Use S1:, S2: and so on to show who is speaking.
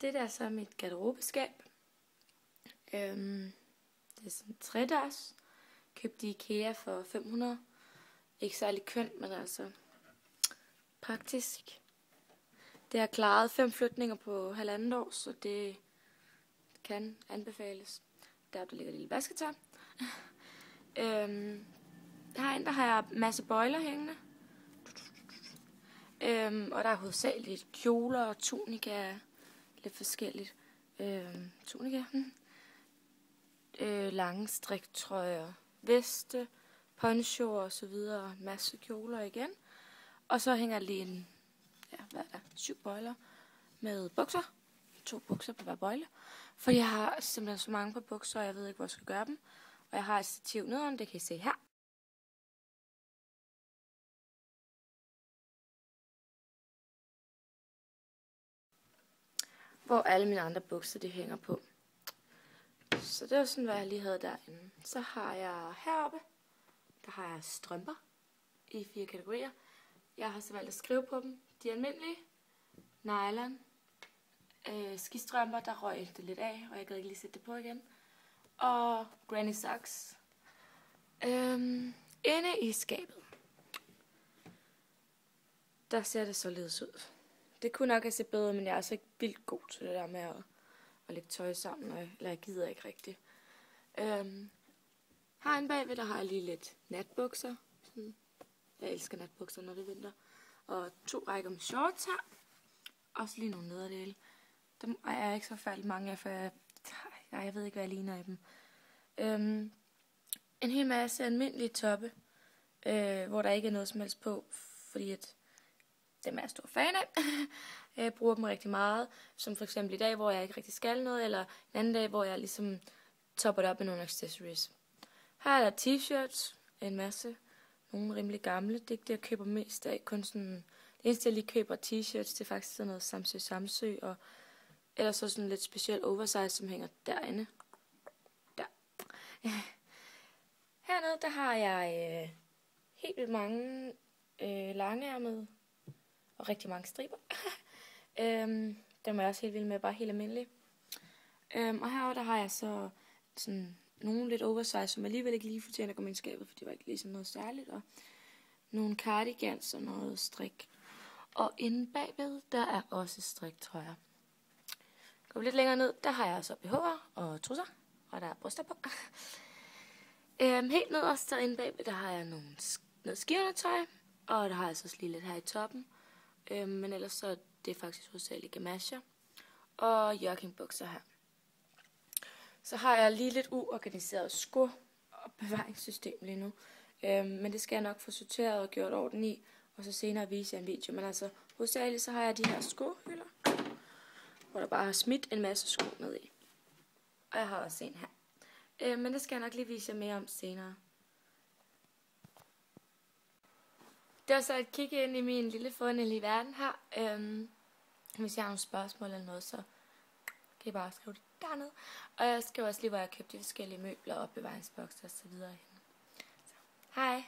S1: Det der er så mit garderobeskab. Det er sådan 3-dørs. Købte i IKEA for 500. Ikke særlig kønt, men altså praktisk. Det har klaret 5 flytninger på 1,5 år, så det kan anbefales. Der ligger et lille vasketøj. Herinde har jeg en masse bøjler hængende. Og der er hovedsageligt kjoler og tunika. Lidt forskelligt. Tunika. Lange striktrøjer, veste, ponchoer og så videre. En masse kjoler igen. Og så hænger der lige 7 bøjler med bukser. 2 bukser på hver bøjle. For jeg har simpelthen så mange på bukser, og jeg ved ikke, hvor jeg skal gøre dem. Og jeg har et stativ nederen, det kan I se her. Hvor alle mine andre bukser, de hænger på. Så det var sådan, hvad jeg lige havde derinde. Så har jeg heroppe, der har jeg strømper i 4 kategorier. Jeg har så valgt at skrive på dem. De er almindelige. Nylon. Skistrømper, der røg det lidt af, og jeg gad ikke lige sætte det på igen. Og granny socks. Inde i skabet, der ser det således ud. Det kunne nok have set bedre, men jeg er altså ikke vildt god til det der med at lægge tøj sammen, eller jeg gider ikke rigtigt. Herinde bagved, der har jeg lige lidt natbukser. Jeg elsker natbukser, når det er vinter. Og 2 rækker med shorts her. Også lige nogle nederdele. Dem er jeg ikke så færdig mange af, for jeg ved ikke, hvad jeg ligner af dem. En hel masse almindelige toppe, hvor der ikke er noget som helst på, fordi at dem er jeg stor fan af. Jeg bruger dem rigtig meget, som for eksempel i dag, hvor jeg ikke rigtig skal noget, eller en anden dag, hvor jeg ligesom topper det op med nogle accessories. Her er der t-shirts, en masse, nogle rimelig gamle. Det er ikke det, jeg køber mest af, kun sådan, det eneste, jeg lige køber t-shirts, det er faktisk sådan noget Samsø, og ellers så sådan lidt speciel oversize, som hænger derinde. Der. Hernede, der har jeg helt vildt mange langærmede og rigtig mange striber. Dem er jeg også helt vild med, bare helt almindelige. Og herovre, der har jeg så sådan nogle lidt oversize, som alligevel ikke lige fortjener at komme ind i skabet, for det var ikke lige sådan noget særligt. Og nogle cardigans og noget strik. Og inde bagved, der er også striktrøjer. Går vi lidt længere ned, der har jeg så BH'er og trusser, og der er bryster på. Helt nederst derinde bagved, der har jeg noget skiundertøj, og der har jeg så også lige lidt her i toppen. Men ellers så det er faktisk hovedsageligt gamasher og joggingbukser her. Så har jeg lige lidt uorganiseret og bevaringssystem lige nu. Men det skal jeg nok få sorteret og gjort orden i, og så senere vise jer en video. Men altså hovedsageligt så har jeg de her skohylder, hvor der bare har smidt en masse sko ned i. Og jeg har også en her. Men det skal jeg nok lige vise jer mere om senere. Det var så et kig ind i min lille forunderlige verden her. Hvis jeg har nogle spørgsmål eller noget, så kan I bare skrive det dernede. Og jeg skriver også lige, hvor jeg købte de forskellige møbler og bevaringsbokser og så videre. Så, hej!